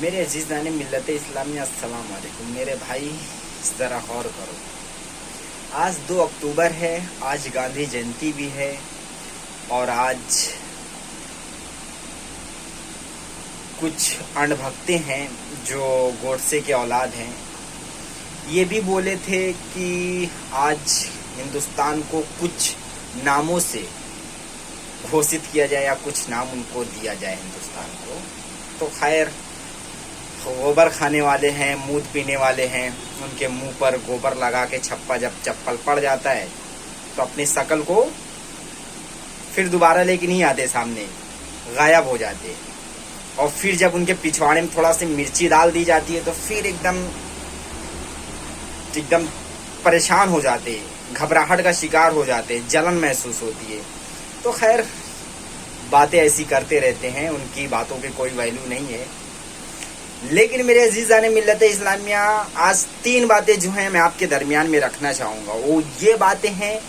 मेरे अजीज़ नाने मिल्लत इस्लामी अस्सलाम वालेकुम। मेरे भाई ज़रा गौर करो, आज 2 अक्टूबर है, आज गांधी जयंती भी है और आज कुछ अण्डभक्ते हैं जो गोडसे के औलाद हैं, ये भी बोले थे कि आज हिंदुस्तान को कुछ नामों से घोषित किया जाए या कुछ नाम उनको दिया जाए हिंदुस्तान को। तो खैर, गोबर खाने वाले हैं, मूत पीने वाले हैं, उनके मुंह पर गोबर लगा के छप्पा जब चप्पल पड़ जाता है तो अपनी शकल को फिर दोबारा लेके नहीं आते, सामने गायब हो जाते। और फिर जब उनके पिछवाड़े में थोड़ा सी मिर्ची डाल दी जाती है तो फिर एकदम परेशान हो जाते, घबराहट का शिकार हो जाते, जलन महसूस होती है। तो खैर, बातें ऐसी करते रहते हैं, उनकी बातों की कोई वैल्यू नहीं है। लेकिन मेरे अजीज़ाने मिल्लत इस्लामिया, आज 3 बातें जो हैं मैं आपके दरमियान में रखना चाहूँगा। वो ये बातें हैं,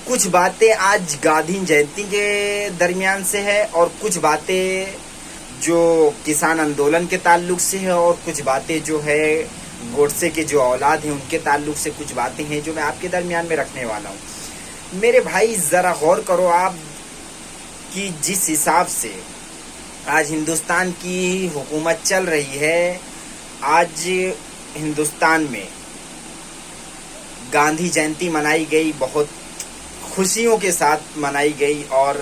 कुछ बातें आज गांधी जयंती के दरमियान से है और कुछ बातें जो किसान आंदोलन के ताल्लुक से है और कुछ बातें जो है गोडसे के जो औलाद हैं उनके ताल्लुक से कुछ बातें हैं जो मैं आपके दरमियान में रखने वाला हूँ। मेरे भाई ज़रा गौर करो आप कि जिस हिसाब से आज हिंदुस्तान की हुकूमत चल रही है, आज हिंदुस्तान में गांधी जयंती मनाई गई, बहुत खुशियों के साथ मनाई गई और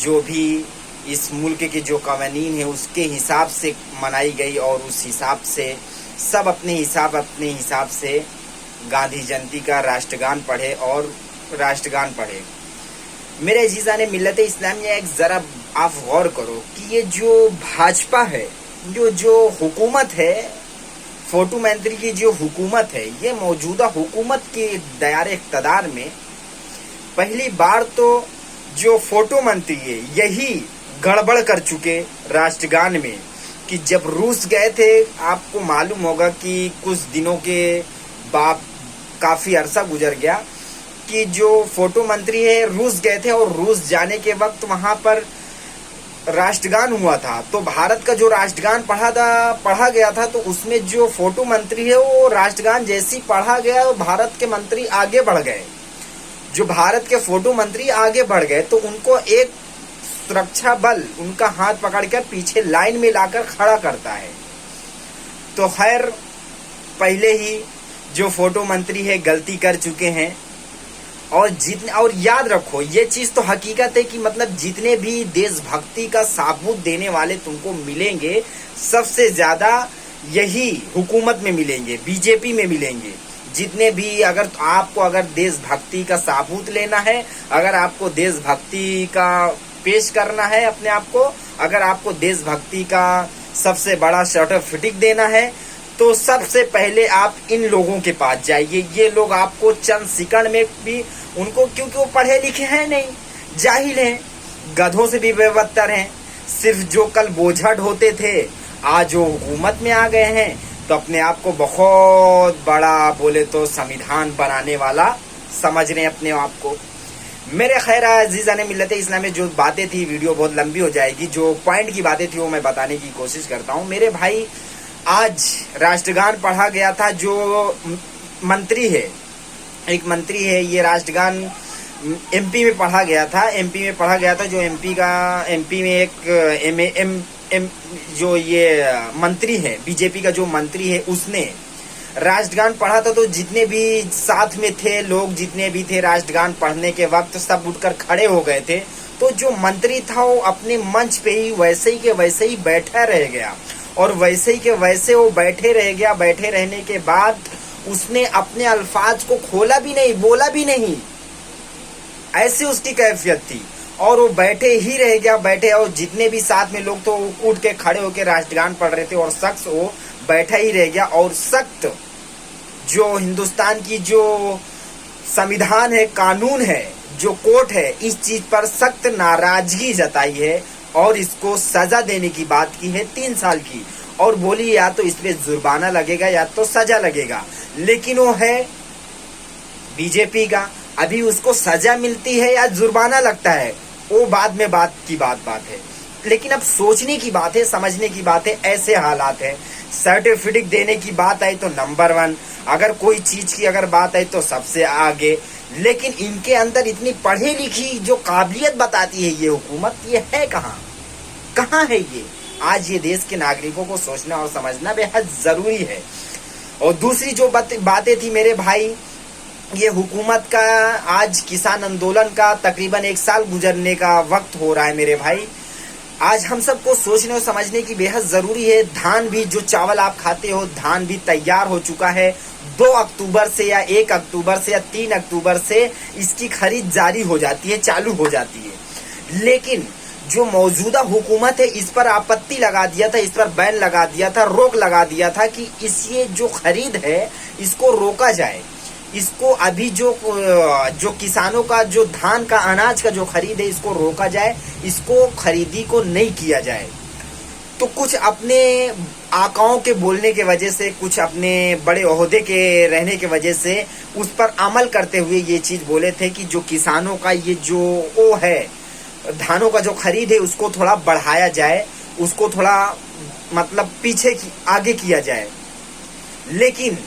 जो भी इस मुल्क के जो कानून है उसके हिसाब से मनाई गई और उस हिसाब से सब अपने हिसाब से गांधी जयंती का राष्ट्रगान पढ़े और राष्ट्रगान पढ़े। मेरे अजीज़ाने मिल्लत इस्लामिया, एक ज़रा आप गौर करो कि ये जो भाजपा है, जो हुकूमत है, फोटो मंत्री की जो हुकूमत है, ये मौजूदा हुकूमत के दायरे इक़्तिदार में पहली बार तो जो फोटो मंत्री है यही गड़बड़ कर चुके राष्ट्रगान में। कि जब रूस गए थे, आपको मालूम होगा कि कुछ दिनों के बाद काफ़ी अरसा गुजर गया कि जो फोटो मंत्री है रूस गए थे और रूस जाने के वक्त वहाँ पर राष्ट्रगान हुआ था, तो भारत का जो राष्ट्रगान पढ़ा गया था, तो उसमें जो फोटो मंत्री है वो राष्ट्रगान जैसी पढ़ा गया और भारत के मंत्री आगे बढ़ गए। जो भारत के फोटो मंत्री आगे बढ़ गए तो उनको एक सुरक्षा बल उनका हाथ पकड़कर पीछे लाइन में लाकर खड़ा करता है। तो खैर, पहले ही जो फोटो मंत्री है गलती कर चुके हैं और याद रखो, ये चीज तो हकीकत है कि मतलब जितने भी देशभक्ति का साबूत देने वाले तुमको मिलेंगे, सबसे ज्यादा यही हुकूमत में मिलेंगे, बीजेपी में मिलेंगे। जितने भी अगर देशभक्ति का साबूत लेना है, अगर आपको देशभक्ति का पेश करना है अपने आप को, अगर आपको देशभक्ति का सबसे बड़ा सर्टिफिकेट देना है, तो सबसे पहले आप इन लोगों के पास जाइए। ये लोग आपको चंद सेकंड में भी उनको, क्योंकि वो पढ़े लिखे हैं नहीं, जाहिल हैं, गधों से भी बेबत्तर हैं। सिर्फ जो कल बोझट होते थे आज वो हुकूमत में आ गए हैं, तो अपने आप को बहुत बड़ा, बोले तो संविधान बनाने वाला समझ रहे हैं अपने आप को। मेरे खैर अजीज़ाने मिल्लत इस्लामी, जो बातें थी वीडियो बहुत लंबी हो जाएगी, जो पॉइंट की बातें थी वो मैं बताने की कोशिश करता हूँ। मेरे भाई, आज राष्ट्रगान पढ़ा गया था। जो मंत्री है, एक मंत्री है, ये राष्ट्रगान एमपी में पढ़ा गया था। जो एमपी में एक जो ये मंत्री है, बीजेपी का जो मंत्री है, उसने राष्ट्रगान पढ़ा था। तो जितने भी साथ में थे लोग, जितने भी थे राष्ट्रगान पढ़ने के वक्त, सब उठकर खड़े हो गए थे। तो जो मंत्री था वो अपने मंच पे ही वैसे ही बैठा रह गया और वैसे ही के वैसे वो बैठे रह गया। बैठे रहने के बाद उसने अपने अल्फाज को खोला भी नहीं, बोला भी नहीं, ऐसी उसकी कैफियत थी और वो बैठे ही रह गया। और जितने भी साथ में लोग तो उठ के खड़े होकर राष्ट्रगान पढ़ रहे थे और शख्स वो बैठा ही रह गया। और सख्त जो हिंदुस्तान की जो संविधान है, कानून है, जो कोर्ट है, इस चीज पर सख्त नाराजगी जताई है और इसको सजा देने की बात की है 3 साल की, और बोली या तो इस पे जुर्माना लगेगा या तो सजा लगेगा। लेकिन वो है बीजेपी का, अभी उसको सजा मिलती है या जुर्माना लगता है वो बाद में बात है। लेकिन अब सोचने की बात है, समझने की बात है, ऐसे हालात है। सर्टिफिकेट देने की बात आई तो नंबर 1, अगर कोई चीज की अगर बात आई तो सबसे आगे। लेकिन इनके अंदर इतनी पढ़ी लिखी जो काबिलियत बताती है ये हुकूमत, ये है कहाँ, कहाँ है ये? आज ये देश के नागरिकों को सोचना और समझना बेहद जरूरी है। और दूसरी जो बातें थी मेरे भाई, ये हुकूमत का आज किसान आंदोलन का तकरीबन 1 साल गुजरने का वक्त हो रहा है मेरे भाई। आज हम सबको सोचने और समझने की बेहद जरूरी है। धान भी, जो चावल आप खाते हो, धान भी तैयार हो चुका है। 2 अक्टूबर से या 1 अक्टूबर से या 3 अक्टूबर से इसकी खरीद जारी हो जाती है, चालू हो जाती है। लेकिन जो मौजूदा हुकूमत है इस पर आपत्ति लगा दिया था, इस पर बैन लगा दिया था, रोक लगा दिया था कि ये जो खरीद है इसको रोका जाए। इसको अभी जो किसानों का जो धान का अनाज का जो खरीद है इसको रोका जाए, इसको खरीदी को नहीं किया जाए। तो कुछ अपने आकाओं के बोलने के वजह से, कुछ अपने बड़े ओहदे के रहने के वजह से उस पर अमल करते हुए ये चीज बोले थे कि जो किसानों का ये जो है धानों का जो खरीद है उसको थोड़ा बढ़ाया जाए, उसको थोड़ा मतलब आगे किया जाए। लेकिन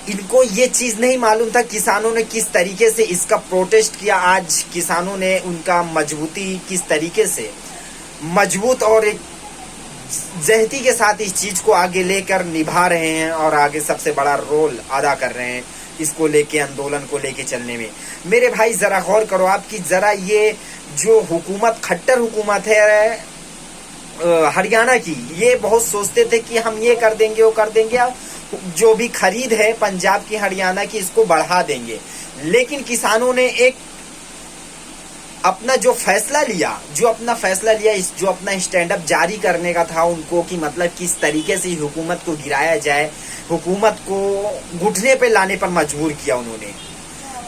इनको ये चीज नहीं मालूम था किसानों ने किस तरीके से इसका प्रोटेस्ट किया। आज किसानों ने उनका मजबूती किस तरीके से मजबूत और एक जहती के साथ इस चीज को आगे लेकर निभा रहे हैं और आगे सबसे बड़ा रोल अदा कर रहे हैं इसको लेके, आंदोलन को लेके चलने में। मेरे भाई जरा गौर करो आपकी, जरा ये जो हुकूमत, खट्टर हुकूमत है हरियाणा की, ये बहुत सोचते थे कि हम ये कर देंगे, वो कर देंगे, जो भी खरीद है पंजाब की, हरियाणा की, इसको बढ़ा देंगे। लेकिन किसानों ने एक अपना जो फैसला लिया, जो अपना स्टैंड अप जारी करने का था उनको, कि मतलब किस तरीके से हुकूमत को गिराया जाए, हुकूमत को घुटने पे लाने पर मजबूर किया उन्होंने।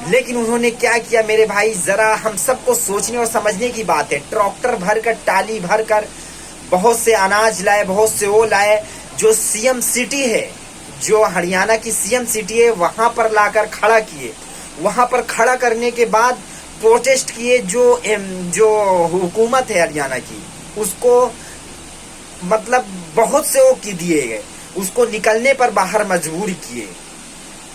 लेकिन उन्होंने क्या किया मेरे भाई, जरा हम सबको सोचने और समझने की बात है। ट्रैक्टर भरकर, टाली भरकर बहुत से अनाज लाए, बहुत से वो लाए। जो सीएम सिटी है, जो हरियाणा की सीएम सिटी है, वहां पर लाकर खड़ा किए। वहां पर खड़ा करने के बाद प्रोटेस्ट किए। जो हुकूमत है हरियाणा की, उसको मतलब बहुत से वो की दिए गए, उसको निकलने पर बाहर मजबूर किए।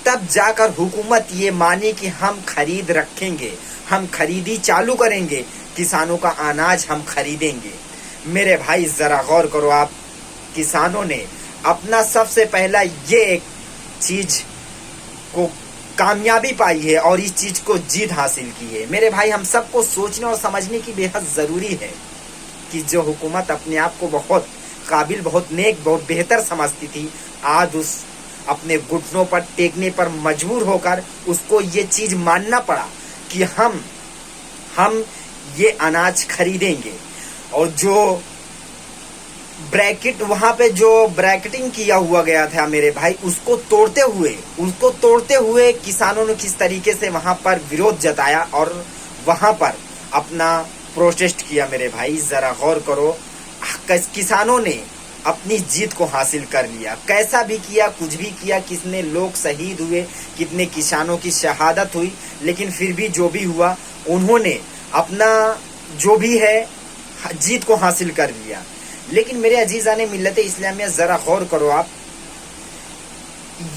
तब जाकर हुकूमत ये मानी कि हम खरीद रखेंगे, हम खरीदी चालू करेंगे, किसानों का अनाज हम खरीदेंगे। मेरे भाई जरा गौर करो आप, किसानों ने अपना सबसे पहला ये एक चीज को कामयाबी पाई है और इस चीज को जीत हासिल की है। मेरे भाई हम सबको सोचने और समझने की बेहद जरूरी है कि जो हुकूमत अपने आप को बहुत काबिल, बहुत नेक, बहुत बेहतर समझती थी, आज उस अपने घुटनों पर टेकने पर मजबूर होकर उसको ये चीज मानना पड़ा कि हम ये अनाज खरीदेंगे। और जो ब्रैकेट, वहां पे जो ब्रैकेटिंग किया हुआ गया था मेरे भाई, उसको तोड़ते हुए किसानों ने किस तरीके से वहां पर विरोध जताया और वहां पर अपना प्रोटेस्ट किया। मेरे भाई जरा गौर करो, किसानों ने अपनी जीत को हासिल कर लिया। कैसा भी किया, कुछ भी किया, कितने लोग शहीद हुए, कितने किसानों की शहादत हुई, लेकिन फिर भी जो भी हुआ, उन्होंने अपना जो भी है जीत को हासिल कर लिया। लेकिन मेरे अजीजाने मिल्लत इस्लामिया, जरा गौर करो आप,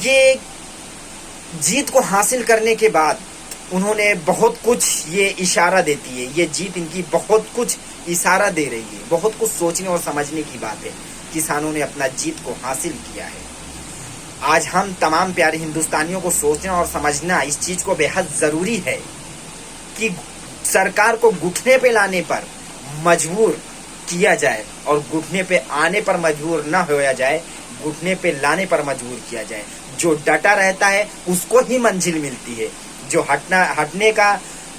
ये जीत को हासिल करने के बाद उन्होंने बहुत कुछ ये इशारा देती है, ये जीत इनकी बहुत कुछ इशारा दे रही है, बहुत कुछ सोचने और समझने की बात है। किसानों ने अपना जीत को हासिल किया है। आज हम तमाम प्यारे हिंदुस्तानियों को सोचना और समझना इस चीज को बेहद जरूरी है कि सरकार को घुटने पे लाने पर मजबूर किया जाए और घुटने पे आने पर मजबूर ना होया जाए, घुटने पे लाने पर मजबूर किया जाए। जो डटा रहता है उसको ही मंजिल मिलती है, जो हटने का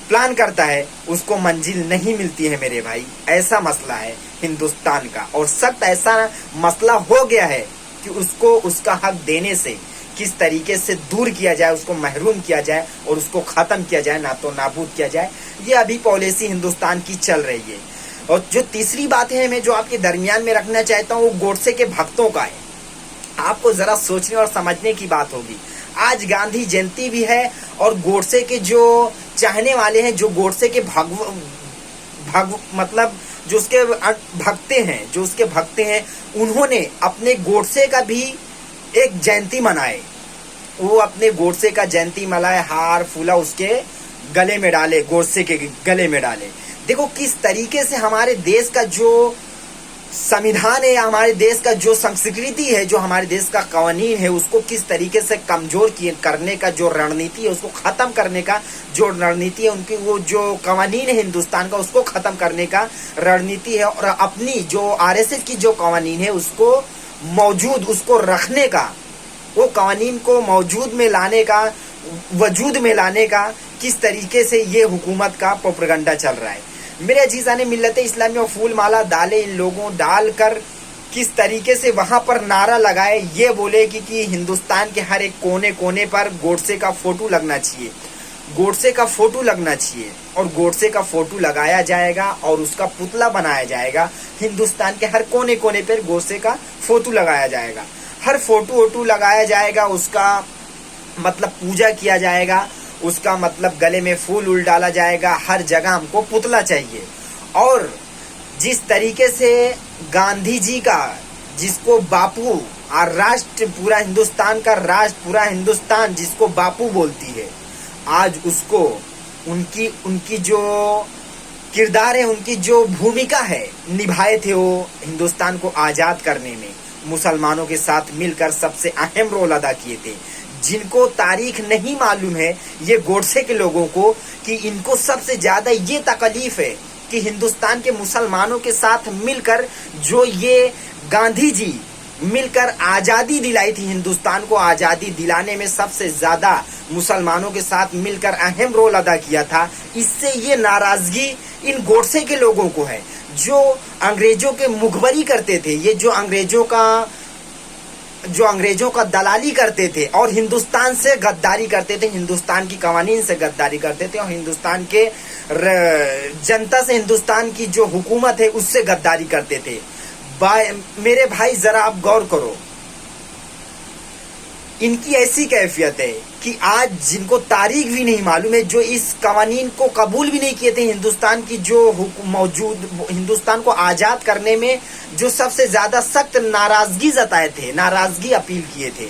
प्लान करता है उसको मंजिल नहीं मिलती है मेरे भाई। ऐसा मसला है हिंदुस्तान का, और सख्त ऐसा मसला हो गया है कि उसको उसका हक देने से किस तरीके से दूर किया जाए, उसको महरूम किया जाए और उसको खत्म किया जाए, ना तो नाबूद किया जाए। ये अभी पॉलिसी हिंदुस्तान की चल रही है। और जो तीसरी बात है मैं जो आपके दरमियान में रखना चाहता हूँ, वो गोडसे के भक्तों का है। आपको जरा सोचने और समझने की बात होगी। आज गांधी जयंती भी है और गोडसे के जो चाहने वाले हैं, जो गोडसे के मतलब जो उसके भक्ते हैं, उन्होंने अपने गोडसे का भी एक जयंती मनाए। वो अपने गोडसे का जयंती मनाए, हार फूला उसके गले में डाले, गोडसे के गले में डाले। देखो किस तरीके से हमारे देश का जो संविधान है, हमारे देश का जो संस्कृति है, जो हमारे देश का कानून है, उसको किस तरीके से कमजोर करने का जो रणनीति है, उसको खत्म करने का जो रणनीति है, उनकी वो जो कानून है हिंदुस्तान का, उसको खत्म करने का रणनीति है। और अपनी जो आरएसएस की जो कानून है उसको मौजूद, उसको रखने का, वो कानून को मौजूद में लाने का, वजूद में लाने का किस तरीके से ये हुकूमत का प्रोपेगेंडा चल रहा है। मेरे अजीज़ाने मिल्लत इस्लामी और फूल माला डाले, इन लोगों डालकर किस तरीके से वहां पर नारा लगाए, ये बोले कि हिंदुस्तान के हर एक कोने कोने पर गोडसे का फोटो लगना चाहिए, गोडसे का फोटो लगना चाहिए, और गोडसे का फोटो लगाया जाएगा और उसका पुतला बनाया जाएगा। हिंदुस्तान के हर कोने कोने पर गोडसे का फोटो लगाया जाएगा, हर फोटो वोटो लगाया जाएगा, उसका मतलब पूजा किया जाएगा, उसका मतलब गले में फूल उल डाला जाएगा। हर जगह हमको पुतला चाहिए। और जिस तरीके से गांधी जी का, जिसको बापू और राष्ट्र, पूरा हिंदुस्तान का राष्ट्र, पूरा हिंदुस्तान जिसको बापू बोलती है, आज उसको उनकी जो किरदार है, उनकी जो भूमिका है, निभाए थे वो हिंदुस्तान को आजाद करने में, मुसलमानों के साथ मिलकर सबसे अहम रोल अदा किए थे। जिनको तारीख नहीं मालूम है ये गोडसे के लोगों को, कि इनको सबसे ज्यादा ये तकलीफ है कि हिंदुस्तान के मुसलमानों के साथ मिलकर जो ये गांधी जी मिलकर आजादी दिलाई थी, हिंदुस्तान को आजादी दिलाने में सबसे ज्यादा मुसलमानों के साथ मिलकर अहम रोल अदा किया था। इससे ये नाराजगी इन गोडसे के लोगों को है, जो अंग्रेजों के मुखबरी करते थे, ये जो अंग्रेजों का दलाली करते थे और हिंदुस्तान से गद्दारी करते थे, हिंदुस्तान की कवानीन से गद्दारी करते थे, और हिंदुस्तान के जनता से, हिंदुस्तान की जो हुकूमत है उससे गद्दारी करते थे। मेरे भाई जरा आप गौर करो, इनकी ऐसी कैफियत है कि आज जिनको तारीख भी नहीं मालूम है, जो इस कवानीन को कबूल भी नहीं किए थे, हिंदुस्तान की जो मौजूद, हिंदुस्तान को आजाद करने में जो सबसे ज्यादा सख्त नाराजगी जताए थे, नाराजगी अपील किए थे,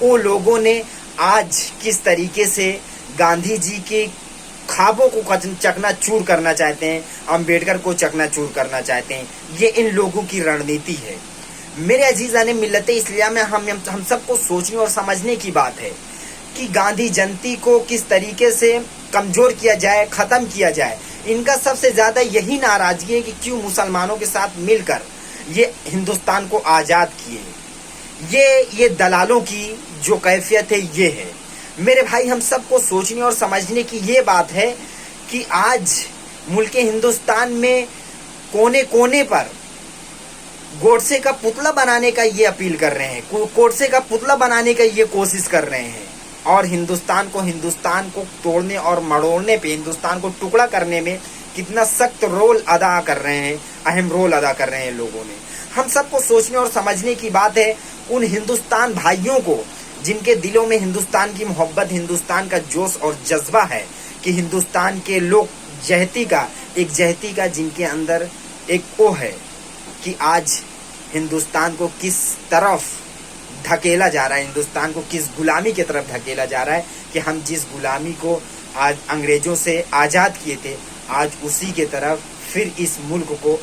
वो लोगों ने आज किस तरीके से गांधी जी के ख्वाबों को चकनाचूर करना चाहते हैं, अंबेडकर को चकनाचूर करना चाहते हैं। ये इन लोगों की रणनीति है। मेरे अजीज़ाने मिल्लत इस्लाम में हम सबको सोचने और समझने की बात है कि गांधी जयंती को किस तरीके से कमजोर किया जाए, खत्म किया जाए। इनका सबसे ज्यादा यही नाराजगी है कि क्यों मुसलमानों के साथ मिलकर ये हिंदुस्तान को आजाद किए। ये दलालों की जो कैफियत है ये है। मेरे भाई हम सबको सोचने और समझने की ये बात है कि आज मुल्क हिंदुस्तान में कोने कोने पर गोडसे का पुतला बनाने का ये अपील कर रहे हैं, गोडसे का पुतला बनाने का ये कोशिश कर रहे हैं, और हिंदुस्तान को तोड़ने और मड़ोड़ने पे, हिंदुस्तान को टुकड़ा करने में कितना सख्त रोल अदा कर रहे हैं, अहम रोल अदा कर रहे हैं लोगों ने। हम सबको सोचने और समझने की बात है उन हिंदुस्तान भाइयों को जिनके दिलों में हिंदुस्तान की मोहब्बत, हिंदुस्तान का जोश और जज्बा है, कि हिंदुस्तान के लोग जहती का जिनके अंदर एक वो है कि आज हिंदुस्तान को किस तरफ धकेला जा रहा है, हिंदुस्तान को किस गुलामी की तरफ धकेला जा रहा है, कि हम जिस गुलामी को आज अंग्रेजों से आज़ाद किए थे, आज उसी के तरफ फिर इस मुल्क को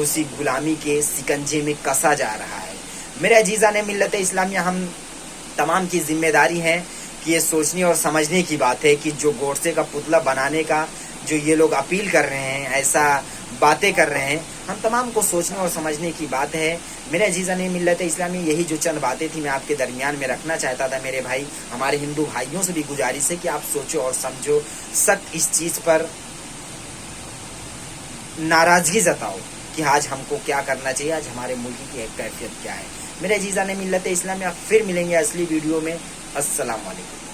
उसी गुलामी के सिकंजे में कसा जा रहा है। मेरे अजीज़ाने मिल्लत इस्लामिया, हम तमाम की जिम्मेदारी है कि ये सोचने और समझने की बात है कि जो गोडसे का पुतला बनाने का जो ये लोग अपील कर रहे हैं, ऐसा बातें कर रहे हैं, हम तमाम को सोचने और समझने की बात है। मेरे अजीज़ाने मिल्लत इस्लामी, यही जो चंद बातें थी मैं आपके दरमियान में रखना चाहता था। मेरे भाई, हमारे हिंदू भाइयों से भी गुजारिश है कि आप सोचो और समझो, सख्त इस चीज़ पर नाराज़गी जताओ कि आज हमको क्या करना चाहिए, आज हमारे मुल्क की कैफियत क्या है। मेरे अजीज़ाने मिल्लत इस्लामी, आप फिर मिलेंगे असली वीडियो में। अस्सलाम वालेकुम।